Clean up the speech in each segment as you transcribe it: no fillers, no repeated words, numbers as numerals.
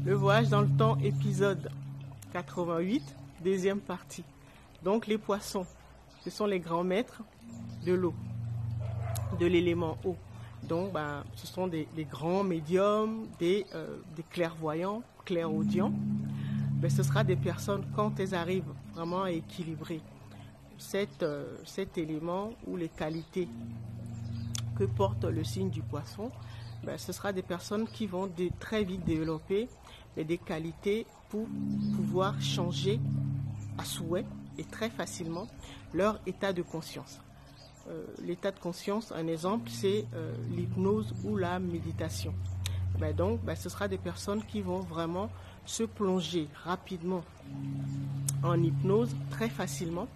Le voyage dans le temps, épisode 88, deuxième partie. Donc les poissons, ce sont les grands maîtres de l'eau, de l'élément eau. Donc ce sont des grands médiums, des clairvoyants, clairaudients. Ce sera des personnes, quand elles arrivent vraiment à équilibrer cet élément ou les qualités que porte le signe du poisson, ce sera des personnes qui vont très vite développer des qualités pour pouvoir changer à souhait et très facilement leur état de conscience. L'état de conscience, un exemple, c'est l'hypnose ou la méditation. Donc, ce sera des personnes qui vont vraiment se plonger rapidement en hypnose très facilement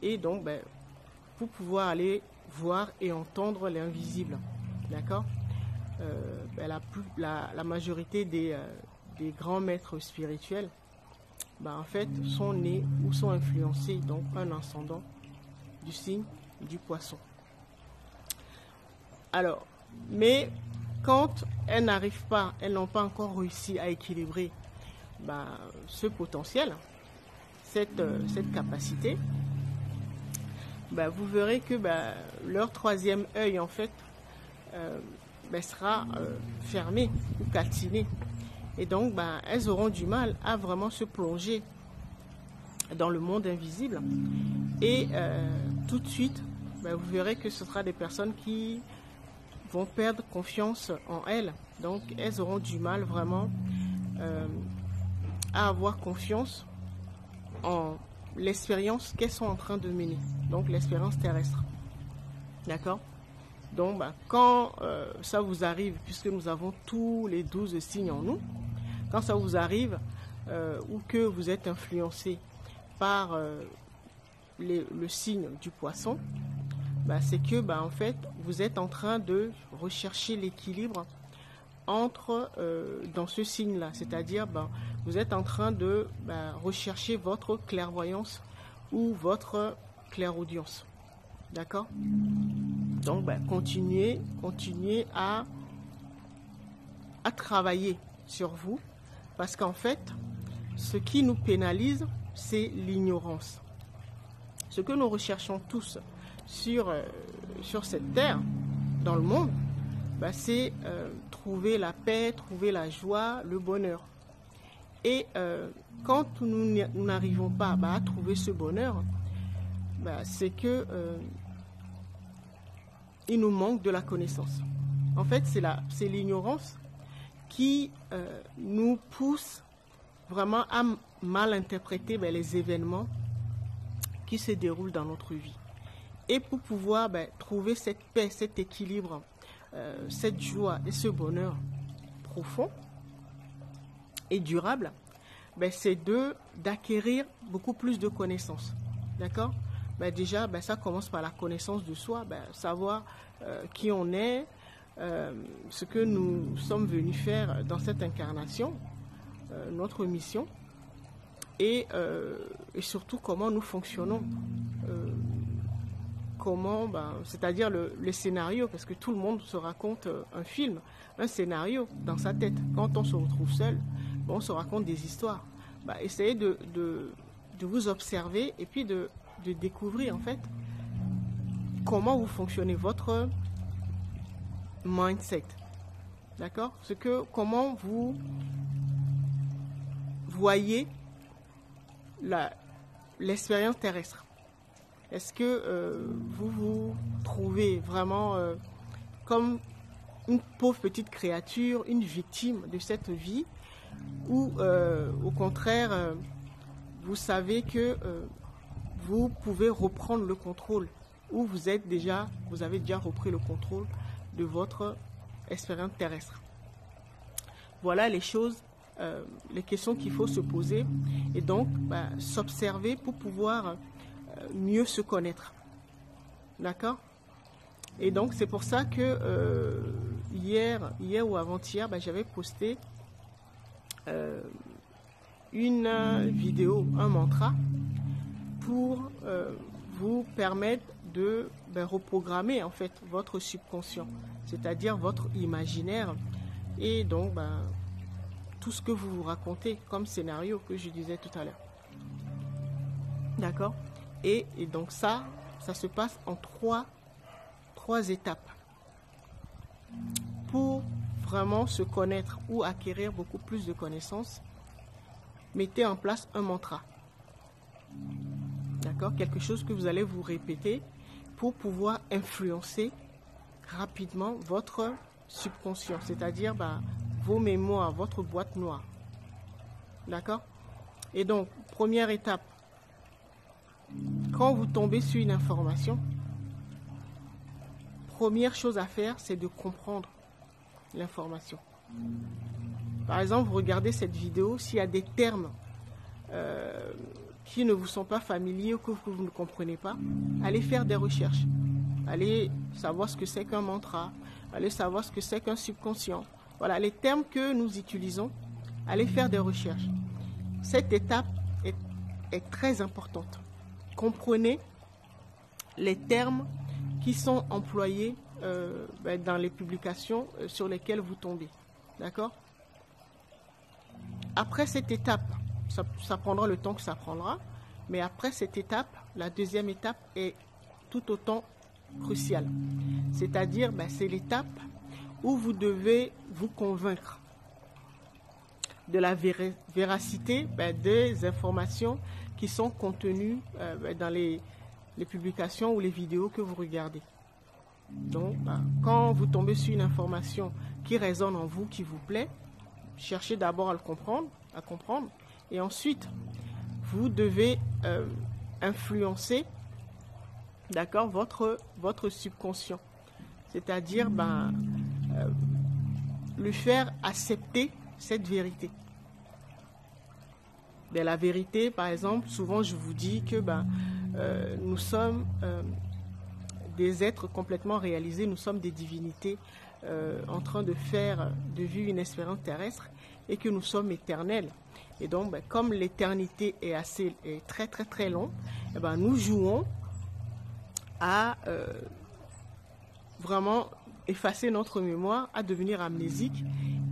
et donc pour pouvoir aller voir et entendre l'invisible. D'accord? La majorité des grands maîtres spirituels en fait sont nés ou sont influencés donc un ascendant du signe du poisson. Alors, mais quand elles n'arrivent pas, elles n'ont pas encore réussi à équilibrer ce potentiel, cette capacité, vous verrez que leur troisième œil en fait sera fermé ou calciné. Et donc, elles auront du mal à vraiment se plonger dans le monde invisible. Et tout de suite, vous verrez que ce sera des personnes qui vont perdre confiance en elles. Donc, elles auront du mal vraiment à avoir confiance en l'expérience qu'elles sont en train de mener. Donc, l'expérience terrestre. D'accord ? Donc, quand ça vous arrive, puisque nous avons tous les 12 signes en nous, quand ça vous arrive ou que vous êtes influencé par le signe du poisson, c'est que en fait, vous êtes en train de rechercher l'équilibre entre dans ce signe-là. C'est-à-dire, vous êtes en train de rechercher votre clairvoyance ou votre clairaudience. D'accord? Donc, continuez à travailler sur vous, parce qu'en fait, ce qui nous pénalise, c'est l'ignorance. Ce que nous recherchons tous sur cette terre, dans le monde, c'est trouver la paix, trouver la joie, le bonheur. Et quand nous n'arrivons pas à trouver ce bonheur, c'est que il nous manque de la connaissance. En fait, c'est l'ignorance qui nous pousse vraiment à mal interpréter les événements qui se déroulent dans notre vie. Et pour pouvoir trouver cette paix, cet équilibre, cette joie et ce bonheur profond et durable, c'est d'acquérir beaucoup plus de connaissances. D'accord? Déjà, ça commence par la connaissance de soi, savoir qui on est, ce que nous sommes venus faire dans cette incarnation, notre mission, et surtout comment nous fonctionnons, c'est-à-dire le scénario, parce que tout le monde se raconte un film, un scénario dans sa tête. Quand on se retrouve seul, on se raconte des histoires. Essayez de vous observer et puis de découvrir en fait comment vous fonctionnez, votre mindset, d'accord? Comment vous voyez l'expérience terrestre. Est-ce que vous vous trouvez vraiment comme une pauvre petite créature, une victime de cette vie, ou au contraire vous savez que vous pouvez reprendre le contrôle, ou vous avez déjà repris le contrôle de votre expérience terrestre. Voilà les choses, les questions qu'il faut se poser, et donc s'observer pour pouvoir mieux se connaître. D'accord? Et donc c'est pour ça que hier ou avant-hier, j'avais posté une vidéo, un mantra, pour vous permettre de reprogrammer en fait votre subconscient, c'est-à-dire votre imaginaire, et donc tout ce que vous vous racontez comme scénario que je disais tout à l'heure. D'accord? Et donc ça se passe en trois étapes. Pour vraiment se connaître ou acquérir beaucoup plus de connaissances, mettez en place un mantra. D'accord? Quelque chose que vous allez vous répéter pour pouvoir influencer rapidement votre subconscient, c'est-à-dire vos mémoires, votre boîte noire. D'accord? Et donc, première étape, quand vous tombez sur une information, première chose à faire, c'est de comprendre l'information. Par exemple, vous regardez cette vidéo, s'il y a des termes qui ne vous sont pas familiers ou que vous ne comprenez pas, allez faire des recherches. Allez savoir ce que c'est qu'un mantra, allez savoir ce que c'est qu'un subconscient. Voilà, les termes que nous utilisons, allez faire des recherches. Cette étape est très importante. Comprenez les termes qui sont employés dans les publications sur lesquelles vous tombez. D'accord? Après cette étape, ça prendra le temps que ça prendra, mais après cette étape, la deuxième étape est tout autant cruciale. C'est-à-dire, c'est l'étape où vous devez vous convaincre de la véracité des informations qui sont contenues dans les publications ou les vidéos que vous regardez. Donc, quand vous tombez sur une information qui résonne en vous, qui vous plaît, cherchez d'abord à comprendre, et ensuite, vous devez influencer, d'accord, votre subconscient. C'est-à-dire, lui faire accepter cette vérité. La vérité, par exemple, souvent je vous dis que nous sommes des êtres complètement réalisés, nous sommes des divinités en train de vivre une expérience terrestre et que nous sommes éternels. Et donc, comme l'éternité est très très très longue, nous jouons à vraiment effacer notre mémoire, à devenir amnésique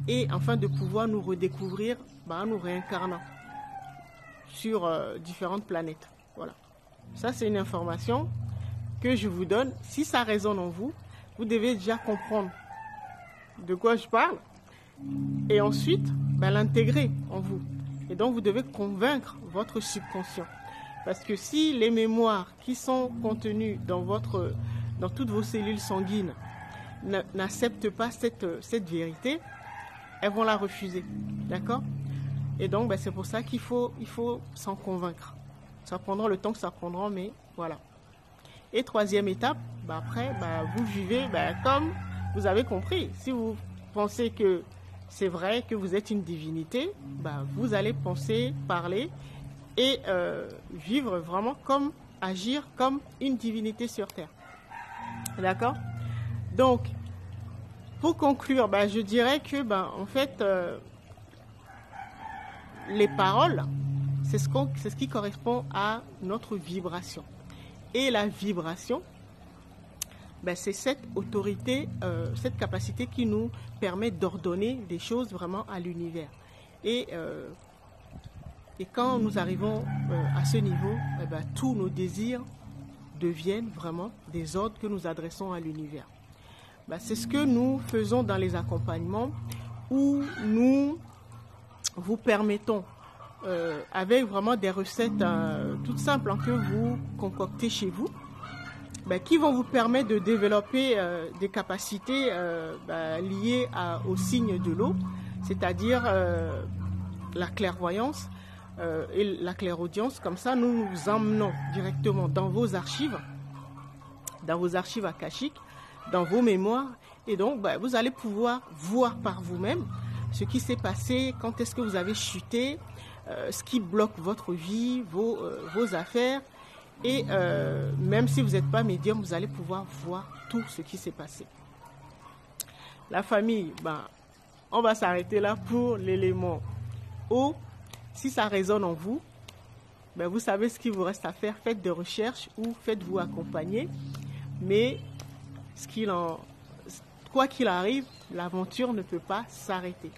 et enfin de pouvoir nous redécouvrir en nous réincarnant sur différentes planètes. Voilà. Ça, c'est une information que je vous donne. Si ça résonne en vous, vous devez déjà comprendre de quoi je parle et ensuite l'intégrer en vous. Et donc, vous devez convaincre votre subconscient. Parce que si les mémoires qui sont contenues dans toutes vos cellules sanguines n'acceptent pas cette vérité, elles vont la refuser. D'accord? Et donc, c'est pour ça qu'il faut s'en convaincre. Ça prendra le temps que ça prendra, mais voilà. Et troisième étape, après, vous vivez comme vous avez compris. Si vous pensez que c'est vrai que vous êtes une divinité, vous allez penser, parler et vivre vraiment agir comme une divinité sur Terre. D'accord? Donc, pour conclure, je dirais que, en fait, les paroles, c'est ce qui correspond à notre vibration. Et la vibration, c'est cette autorité, cette capacité qui nous permet d'ordonner des choses vraiment à l'univers. Et quand nous arrivons à ce niveau, tous nos désirs deviennent vraiment des ordres que nous adressons à l'univers. C'est ce que nous faisons dans les accompagnements où nous vous permettons, avec vraiment des recettes toutes simples que vous concoctez chez vous, qui vont vous permettre de développer des capacités liées aux signes de l'eau, c'est-à-dire la clairvoyance et la clairaudience. Comme ça, nous nous emmenons directement dans vos archives akashiques, dans vos mémoires, et donc vous allez pouvoir voir par vous-même ce qui s'est passé, quand est-ce que vous avez chuté, ce qui bloque votre vie, vos affaires. Et même si vous n'êtes pas médium, vous allez pouvoir voir tout ce qui s'est passé. La famille, on va s'arrêter là pour l'élément eau. Si ça résonne en vous, vous savez ce qu'il vous reste à faire. Faites des recherches ou faites-vous accompagner. Mais quoi qu'il arrive, l'aventure ne peut pas s'arrêter.